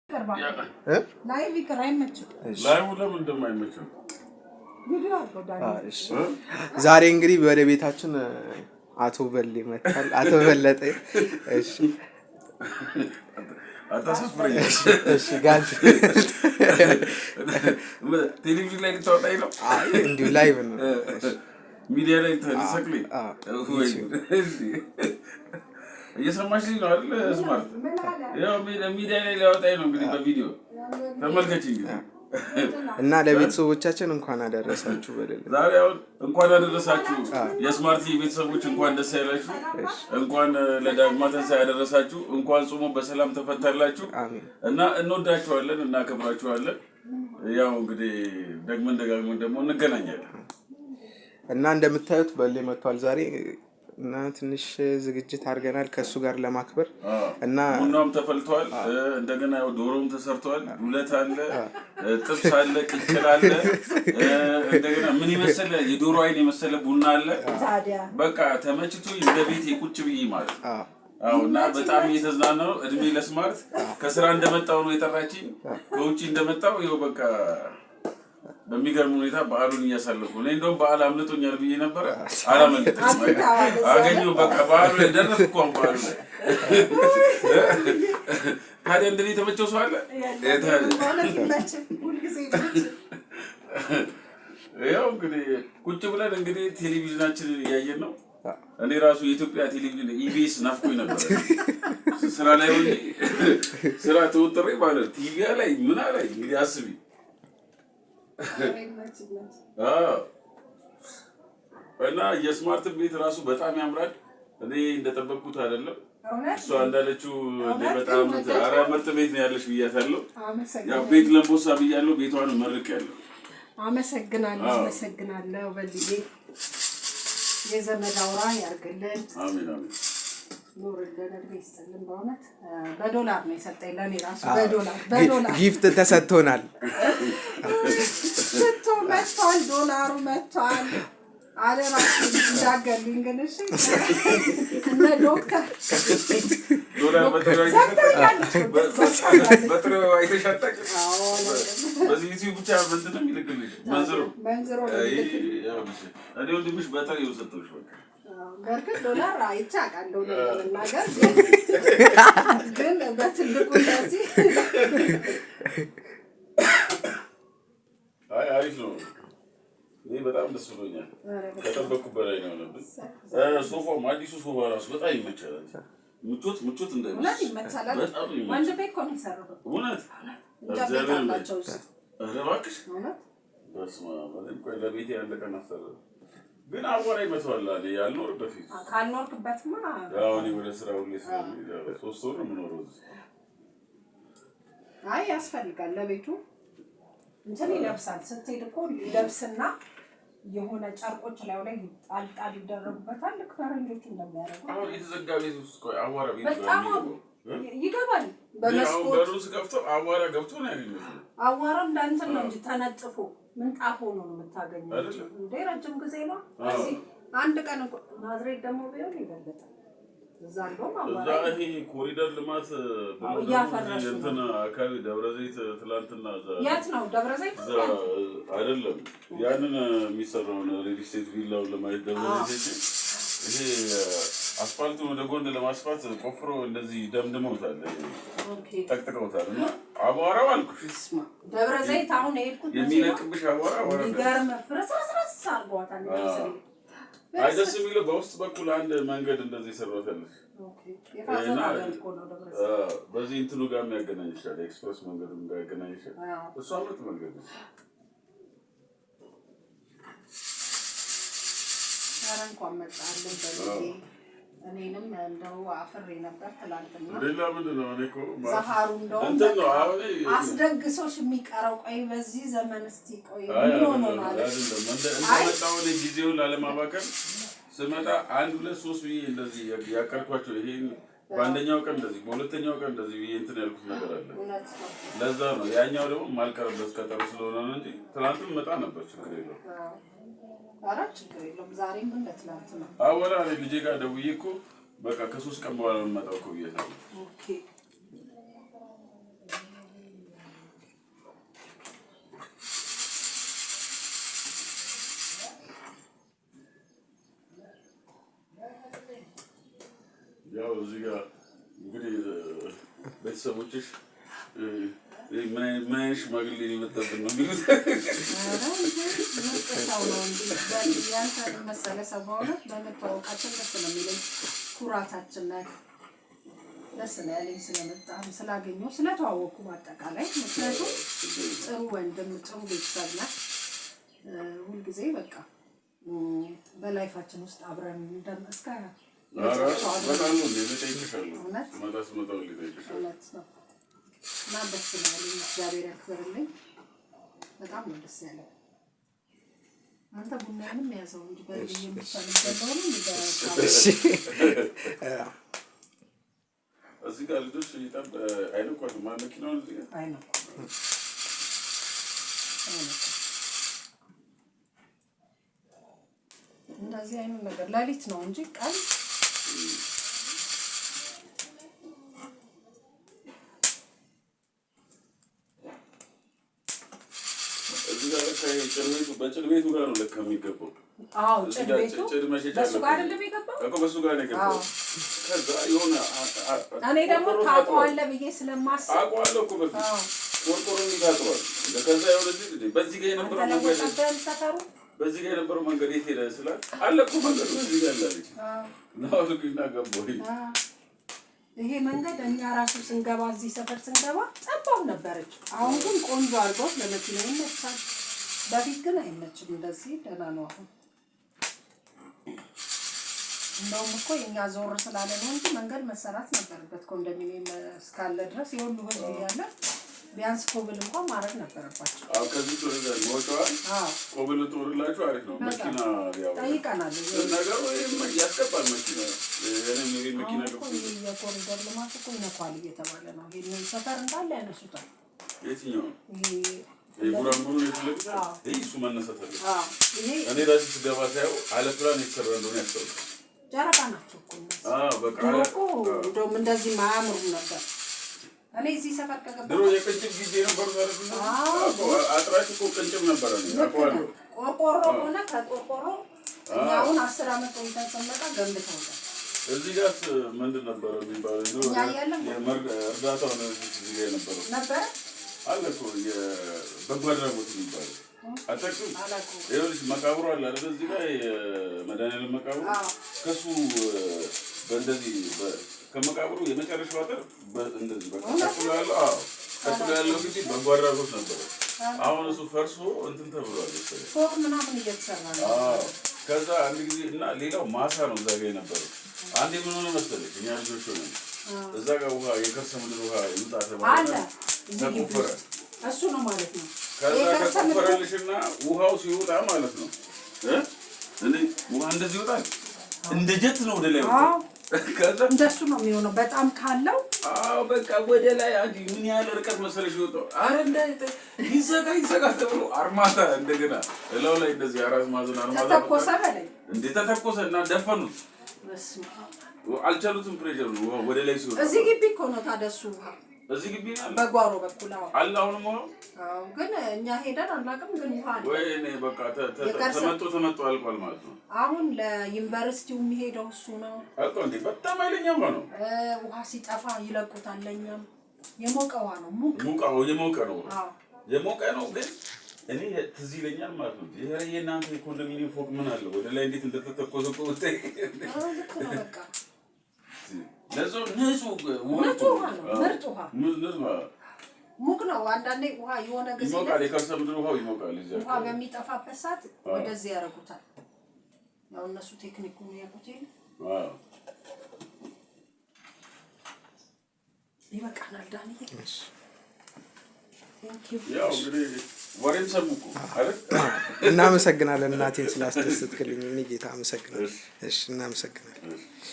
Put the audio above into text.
ላይቭ ይቅር አይመችም። ላይቭ ለምን እንደማይመችም ዛሬ እንግዲህ ወደ ቤታችን አቶ በሌ መጣል። አቶ በለጠ እሺ አታሳፍረኝ። እሺ ጋንት ቴሌቪዥን ላይ ልታወጣኝ ነው? አይ እንዲሁ ላይቭ ነው። ሚዲያ ላይ ተሰክለኝ እየሰማሽኝ ነው አይደል? ስማርት ያው ሚዲያ ላይ ሊያወጣኝ ነው እንግዲህ በቪዲዮ ተመልከች እንግዲህ እና ለቤተሰቦቻችን እንኳን አደረሳችሁ በለለ። ዛሬ አሁን እንኳን አደረሳችሁ የስማርት ቤተሰቦች እንኳን ደስ ያላችሁ፣ እንኳን ለዳግማ ትንሣኤ ያደረሳችሁ፣ እንኳን ጾሙ በሰላም ተፈታላችሁ እና እንወዳችኋለን እና እናከብራችኋለን። ያው እንግዲህ ደግመን ደግሞ እንገናኛለን እና እንደምታዩት በሌ መጥቷል ዛሬ እና ትንሽ ዝግጅት አድርገናል ከሱ ጋር ለማክበር እና ቡናም ተፈልቷል። እንደገና ያው ዶሮም ተሰርቷል። ዱለት አለ፣ ጥብስ አለ፣ ቅቅል አለ። እንደገና ምን ይመስል የዶሮ አይን የመሰለ ቡና አለ። በቃ ተመችቶኝ እንደ ቤቴ ቁጭ ብዬ ማለት አዎ። እና በጣም እየተዝናናሁ ነው። እድሜ ለስማርት ከስራ እንደመጣው ነው የጠራችኝ። ከውጪ እንደመጣው ይኸው በቃ በሚገርም ሁኔታ በዓሉን እያሳለፉ ነው። እንደውም በዓል አምልጦኛል ብዬ ነበር፣ አላመለጠኝም። አገኘሁ በቃ በዓሉ ላይ ደረስኩ። እንኳን በዓሉ ላይ ታዲያ እንደኔ የተመቸው ሰው አለ? ያው እንግዲህ ቁጭ ብለን እንግዲህ ቴሌቪዥናችንን እያየን ነው። እኔ ራሱ የኢትዮጵያ ቴሌቪዥን ኢቢኤስ ናፍቆኝ ነበር። ስራ ላይ ሆኜ ስራ ተወጥሬ ማለት ቲቪ ላይ ምን ላይ እንግዲህ አስቢ እና የስማርት ቤት ራሱ በጣም ያምራል። እኔ እንደጠበቅኩት አይደለም። እሷ እንዳለችው በጣም ኧረ ምርጥ ቤት ነው ያለሽ ብያታለሁ። ያው ቤት ለምቦሳ ብያለሁ። ቤቷን መርቄያለሁ። አመሰግናለሁ በልዬ የዘመድ አውራ ያርግልን። አሜን አሜን። ኑርልን እድሜ ይስጥልን። በእውነት በዶላር ነው የሰጠኝ ለእኔ ራሱ በዶላር ጊፍት ተሰጥቶናል። መጥቷል፣ ዶላሩ መጥቷል። አደራችሁ እንዳገሉኝ ግን እሺ። እነ ዶክተር ዶላር በጥሬው አይተሻጠቅ በዚህ ዩቲዩብ ብቻ ምንድን ነው የሚልክልሽ? መንዝሮ እኔ ወንድምሽ በጥሬው ሰጠሁሽ። በቃ በርግጥ ዶላር አይቼ አውቃለሁ ለመናገር ግን በትልቁ እንደዚህ አሪፍ ነው። እኔ በጣም ደስ ብሎኛል። ከጠበቅኩት በላይ ነው ነበር። ሶፋው አዲሱ ሶፋ ራሱ በጣም ይመቻል። ምቾት እንዳይመስል ይመቻል። ወንድ ቤት እኮ ነው የሰራው። እውነት እግዚአብሔር ይመስገን። ኧረ እባክሽ በስመ አብ። እኔም ቆይ ለቤቴ አንድ ቀን አሰራለሁ ግን አቧራ ይመታዋል አለ ያልኖርበት ፊት ካልኖርክበትማ ያው እኔ ወደ ስራ ሁሌ ስለሚሄድ 3 ወር ነው የምኖረው እዚህ። አይ ያስፈልጋል ለቤቱ እንትን ይለብሳል። ስትሄድ እኮ ይለብስና የሆነ ጨርቆች ላይ ጣል ይደረጉበታል። ልክ ፈረንጆቹ እንደሚያደርጉት አሁን የተዘጋ ቤት ውስጥ ቆይ አቧራ ቤት ይገባል። በመስኮት በሩን ስከፍተው አቧራ ገብቶ ነው ያገኘው። አቧራ እንዳንተን ነው እንጂ ተነጥፎ ምንጣፍ ሆኖ ነው የምታገኘው እንዴ። ረጅም ጊዜ ነው እዚህ አንድ ቀን እኮ ናዝሬት ደግሞ ቢሆን ይበለጣል። እዛ ይሄ ኮሪደር ልማት እያፈረሱ እንትን አካባቢ ደብረዘይት ትላንትና የት ነው ደብረዘይት አይደለም ያንን የሚሰራውን ሪል ስቴት ቪላውን ለማየት ደብረዘይት ይሄ አስፋልቱን ወደ ጎን ለማስፋት ቆፍሮ እንደዚህ ደምድመውታል። ጠቅጥቀውታል እና አቧራው አልኩሽ ደብረዘይት አሁን የሄድኩት የሚለቅብሽ አቧራ ይገርም ፍረስረስ አድርጓታል። አይ ደስ የሚለው በውስጥ በኩል አንድ መንገድ እንደዚህ ሰራታለች። በዚህ እንትኑ ጋር የሚያገናኝሻል ኤክስፕረስ መንገዱን ጋር ያገናኝሻል። እሷ ሁለት መንገድ ነው። ኧረ እንኳን መጣልን በዚህ እኔንም እንደው አፍሬ ነበር ትላንትና። ሌላ ምንድን ነው እኔ እኮ ዛሃሩ እንደው አስደግሶሽ የሚቀረው ቆይ በዚህ ዘመን እስቲ ቆይ ምን ሆኖ ማለት አይደለም። እንደመጣው እኔ ጊዜውን ላለማባከን ስመጣ 1 2 3 ብዬ እንደዚህ ያቀርኳቸው ይሄን በአንደኛው ቀን እንደዚህ በሁለተኛው ቀን እንደዚህ ብዬ እንትን ያልኩት ነገር አለ። ለዛ ነው ያኛው ደግሞ ማልቀርበት ቀጠሮ ስለሆነ ነው እንጂ ትናንትም መጣ ነበር። ችግር የለውም። ኧረ ችግር የለውም። ዛሬም እንደትላንት ነው። አወራ ልጄ ጋር ደውዬ እኮ በቃ ከ3 ቀን በኋላ የምመጣው እኮ ብዬሽ ነው። ኦኬ ቤተሰቦችሽ ምን አይነት ሽማግሌ የመጣብን ነው የሚሉት? ሰው ነው እንጂ ያንተ መሰለ ሰው በእውነት በመታወቃችን ደስ ነው የሚለኝ። ኩራታችን ናት። ደስ ነው ያለኝ ስለመጣም ስላገኘሁ ስለተዋወቅኩ በአጠቃላይ። ምክንያቱም ጥሩ ወንድም ጥሩ ቤተሰብ ናት። ሁልጊዜ በቃ በላይፋችን ውስጥ አብረን እንደመስካ በጣም ነው ልጠይቅሻለሁ። እውነት ነው እና ደስ ነው ያለኝ። እግዚአብሔር ያክብርልኝ። በጣም ነው ደስ ያለኝ። አንተ ቡናንም ያዘው እንጂ በልጅም ብቻ ነው እዚህ ጋር ልጆች ይጣብ አይነኳትም። መኪናውን እዚህ ጋር አይነኳትም። እንደዚህ አይነት ነገር ሌሊት ነው እንጂ ቀን በጭድ ቤቱ ጋር ነው ለካ የሚገባው። አዎ ጭድ ቤቱ በሱ ጋር አይደለም የሚገባው እኮ በሱ ጋር ነው የገባው። ከዛ የሆነ እኔ ደግሞ ታውቀዋለህ ብዬ ስለማስብ አውቀዋለሁ እኮ በፊት ቆርቆሮ እንዲታጥሯል። ከዛ የሆነ በዚህ ጋር የነበረው መንገድ በዚህ ጋር የነበረው መንገድ የት ሄደ ስላት አለ እኮ መንገድ በዚህ ጋር አለች። ነው ልኩና ገባሁ። ይሄ መንገድ እኛ ራሱ ስንገባ እዚህ ሰፈር ስንገባ ጠባብ ነበረች። አሁን ግን ቆንጆ አድርጎት ለመኪና ይመቻል። በፊት ግን አይመችም። እንደዚህ ደህና ነው አሁን። እንደውም እኮ የኛ ዞር ስላለ ነው እንጂ መንገድ መሰራት ነበረበት። ኮንዶሚኒየም እስካለ ድረስ የሁሉ ህዝብ እያለ ቢያንስ ኮብል እንኳን ማድረግ ነበረባቸው። አዎ ከዚህ ተወረደ ሞቷል። ኮብል ተወርላችሁ አሪፍ ነው። መኪና ያው ጠይቀናል። ነገሩ ያስገባል መኪና እኔም መኪና እኮ የኮሪደር ልማት እኮ ይነኳል እየተባለ ነው። ይሄንን ሰፈር እንዳለ ያነሱታል። የትኛው ይሄ ቡራንቡሩ የተለቀቀ እሱ መነሳት አለ። እኔ ራሴ ስገባ ሳየው አለ ፕላን የተሰራ እንደሆነ ያስታውቃል። ጨረቃ ናቸው እኮ በቃ እንደውም እንደዚህ ማያምሩም ነበር። እኔ እዚህ ሰፈር ከገባሁ ድሮ የቅንጭብ ጊዜ ነበር ማለት ነው። አጥራችሁ እኮ ቅንጭብ ነበር ነው አቋሉ ቆርቆሮ ሆነ ከቆርቆሮ እኛ አሁን 10 አመት ቆይተን ስንመጣ ገንብተውታል። እዚህ ጋር ምንድን ነበር የሚባለው? እርዳታው ነው እዚህ ጋር ነበር አለ እኮ የበጎ አድራጎት የሚባለው አታውቅም? ይኸውልሽ መቃብሩ አለ አይደል? እዚህ ጋር የመድኃኒዓለም መቃብሩ ከሱ በእንደዚህ ከመቃብሩ የመጨረሻው አጥር እንደዚህ በቃ ቀጥሎ ያለው ጊዜ በጎ አድራጎት ነበር። አሁን እሱ ፈርሶ እንትን ተብሏል። ፎቅ ምናምን እየተሰራ ነው። ከዛ አንድ ጊዜ እና ሌላው ማሳ ነው እዛ ጋር የነበረው። አንዴ ምን ሆነ መሰለሽ እኛ ልጆች ሆነን እዛ ጋር ውሃ የከርሰ ምድር ውሃ ይውጣ ተባለ። ተቆፈረ። እሱ ነው ማለት ነው። ከዛ ተቆፈረልሽና ውሃው ሲወጣ ማለት ነው እኔ ውሃ እንደዚህ ይወጣል እንደ ጀት ነው ወደ ላይ ወጣ። ከዛ እንደሱ ነው የሚሆነው በጣም ካለው። በቃ ወደ ላይ አንዲ ምን ያህል ርቀት መሰለሽ ይወጣው። አረ ይዘጋ ተብሎ አርማታ እንደገና እላው ላይ እንደዚህ አራስ ማዘን አርማታ ተተኮሰ በላይ እንዴ ተተኮሰና ደፈኑት። አልቻሉትም። ፕሬሸር ነው ወደ ላይ ሲወጣ። እዚህ ግቢ እኮ ነው ታደሱ እዚህ ግቢ ነው በጓሮ በኩል አለ። አሁንም ግን እኛ ሄደን አናውቅም። ግን ውሃ ነው ወይ እኔ በቃ ተመጦ አልቋል ማለት ነው። አሁን ለዩኒቨርሲቲው የሚሄደው እሱ ነው እኮ እንዴ በጣም ኃይለኛ ነው። ውሃ ሲጠፋ ይለቁታል። ለኛም የሞቀ ውሃ ነው። የሞቀ ነው። ግን እኔ ትዝ ይለኛል ማለት ነው። ይሄ የእናንተ የኮንዶሚኒየም ፎቅ ምን አለ ወደ ላይ እንዴት እንደተተኮሰ እኮ ወጣይ በቃ ለዛው ንጹህ ውሃ ነው። ምርጥ ውሃ ሙቅ ነው። አንዳንዴ ውሃ የሆነ ጊዜ ይሞቃል። የከርሰ ምድር ውሃው ይሞቃል። እዚያ ውሃ በሚጠፋበት ሰዓት ወደዚህ ያደርጉታል። ያው እነሱ ቴክኒኩን ያውቁት ይሄ ይበቃናል። ዳንዬ ያው እንግዲህ ወሬም ሰሙኩ አይደል? እናመሰግናለን። እናቴን ስላስደሰትክልኝ እኔ ጌታ አመሰግናለሁ። እሺ እናመሰግናለን።